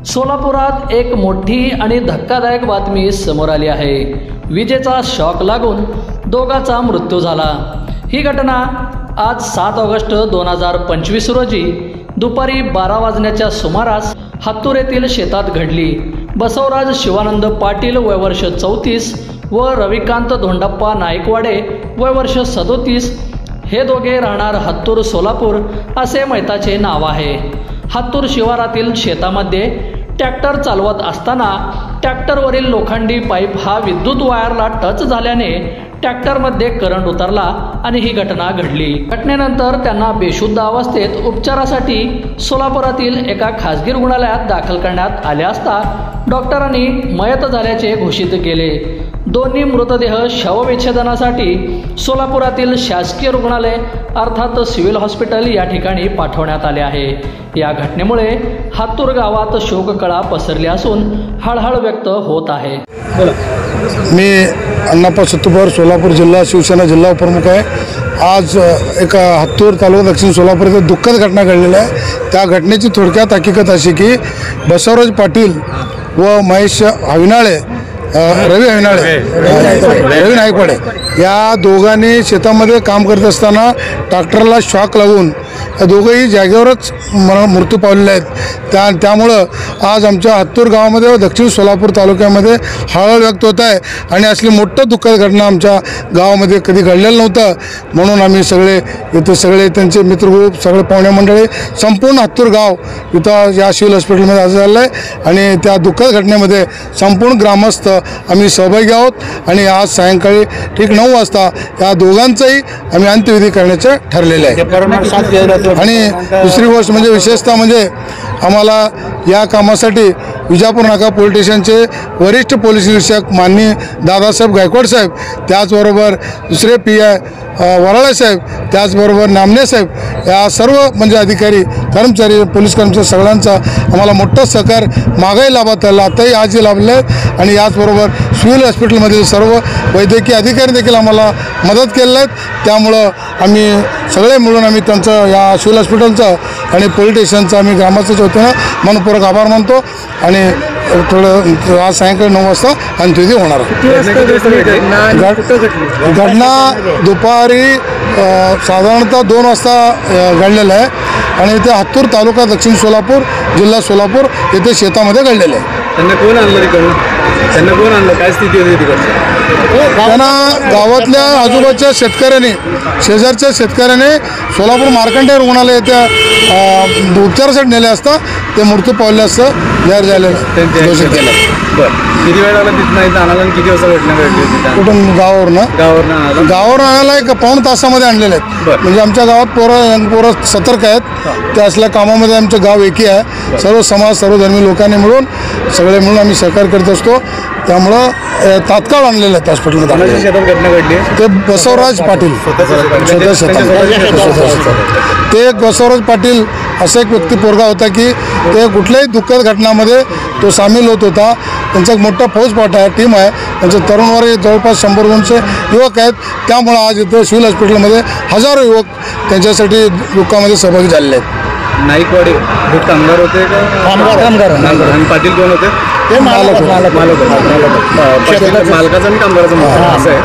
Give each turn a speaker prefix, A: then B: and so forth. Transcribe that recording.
A: सोलापुरात एक मोठी आणि धक्कादायक बातमी समोर आली आहे। विजेचा शॉक लागून दोघांचा मृत्यू झाला। ही घटना आज 7 ऑगस्ट 2025 रोजी दुपारी 12 वाजण्याच्या सुमारास हातूर येथील शेतात घडली। बसवराज शिवानंद पाटील वय वर्ष 34 व रविकांत धोंडप्पा नायकवाडे वय वर्ष 37 हे दोघे राहणार हातूर सोलापूर असे मैताचे नाव आहे। हातूर शिवारातील शेतामध्ये ट्रॅक्टर चालवत असताना ट्रॅक्टरवरील लोखंडी पाईप हा विद्युत वायरला टच झाल्याने ट्रॅक्टरमध्ये करंट उतरला आणि ही घटना घडली। घटनेनंतर त्यांना बेशुद्ध अवस्थेत उपचारासाठी सोलापुरातील एका खासगी रुग्णालयात दाखल करण्यात आले असता डॉक्टरांनी मयत झाल्याचे घोषित केले। दोन्ही मृतदेह शवविच्छेदनासाठी सोलापुरातील शासकीय रुग्णालय अर्थात सिव्हिल हॉस्पिटल या ठिकाणी पाठवण्यात आले आहे। या घटनेमुळे हातूर गावात शोककळा पसरली असून हळहळ व्यक्त होत आहे।
B: मी अण्णाप्पा सत्तूपवार सोलापूर जिल्हा शिवसेना जिल्हा उपप्रमुख आहे। आज एका हातूर तालुका दक्षिण सोलापूर येथे दुःखद घटना घडलेली आहे। त्या घटनेची थोडक्यात हकीकत अशी की बसवराज पाटील व महेश हविनाळे रवी नायकवाडे या दोघांनी शेतामध्ये काम करत असताना ट्रॅक्टरला शॉक लागून दोघंही जागेवरच मृत्यू पावलेले आहेत। त्यामुळं आज आमच्या हातूर गावामध्ये व दक्षिण सोलापूर तालुक्यामध्ये हळहळ व्यक्त होत आहे आणि असली मोठं दुःखद घटना आमच्या गावामध्ये कधी घडलेलं नव्हतं। म्हणून आम्ही सगळे इथे सगळे त्यांचे मित्रग्रुप सगळे पाहुणे मंडळी संपूर्ण हातूर गाव इथं या सिव्हिल हॉस्पिटलमध्ये हजर झालं आहे आणि त्या दुःखद घटनेमध्ये संपूर्ण ग्रामस्थ आम्ही सहभागी आहोत आणि आज सायंकाळी ठीक 9 वाजता या दोघांचाही आम्ही अंत्यविधी करण्याचे ठरलेले आहे। आणि दुसरी गोष्ट म्हणजे विशेषतः म्हणजे आम्हाला या कामासाठी विजापूर नाका पोलीस स्टेशनचे वरिष्ठ पोलीस निरीक्षक माननीय दादासाहेब गायकवाड साहेब, त्याचबरोबर दुसरे PI वराळे साहेब, त्याचबरोबर नामने साहेब या सर्व म्हणजे अधिकारी कर्मचारी पोलीस कर्मचारी सगळ्यांचा आम्हाला मोठं सहकार मागाही लाभत आला, आताही आजही लाभले आहेत आणि याचबरोबर सिव्हिल हॉस्पिटलमधील सर्व वैद्यकीय अधिकारी देखील आम्हाला मदत केलेलं आहेत। त्यामुळं आम्ही सगळे मिळून आम्ही त्यांचं या सिव्हिल हॉस्पिटलचं आणि पोलीस स्टेशनचं आम्ही ग्रामस्थांच्या वतीनं मनपूर्वक आभार मानतो आणि थोडं आज सायंकाळी 9 वाजता अंत्यविधी होणार आहे। घटना दुपारी साधारणतः 2 वाजता घडलेलं आहे आणि ते हातूर तालुका दक्षिण सोलापूर जिल्हा सोलापूर येथे शेतामध्ये घडलेलं आहे।
C: त्यांना कोण आणलं तिकडून? त्यांना कोण आणलं? काय स्थिती होती तिकडची?
B: त्यांना गावातल्या आजूबाजूच्या शेतकऱ्यांनी शेजारच्या शेतकऱ्याने सोलापूर मार्कंडेय रुग्णालय येथे उपचारासाठी नेले असता ते मृत्यू पावले असतं जाहीर झालेलं घोषित केलं।
C: किती वेळ लागला तिथं इथं आणायला आणि किती वाजता घटना घडली होती?
B: कुठून? गावावरून आणायला एक पाऊण तासामध्ये आणलेले आहेत। म्हणजे आमच्या गावात पोरं सतर्क आहेत, ते असल्या कामामध्ये आमचं गाव एकी आहे। सर्व समाज सर्व धर्मी लोकांनी मिळून सगळे मिळून आम्ही सहकार्य करत असतो। त्यामुळं तात्काळ आणलेलं आहेत हॉस्पिटलमध्ये।
C: शेतात घटना घडली
B: ते बसवराज पाटील ते बसवराज पाटील असा एक व्यक्ती पोरगा होता की ते कुठल्याही दुःखद घटनामध्ये तो सामील होत होता। त्यांचा एक मोठा फौजपाठ आहे, टीम आहे, त्यांचं तरुणवर्ग जवळपास 100 युवक आहेत। त्यामुळं आज इथं सिव्हिल हॉस्पिटलमध्ये हजारो युवक त्यांच्यासाठी दुःखामध्ये सहभागी झालेले आहेत।
C: नाईकवाडे हे कामगार होते का? कामगार। आणि पाटील कोण होते?
B: ते मालक
C: मालकाचा आणि कामगाराचा असं आहे।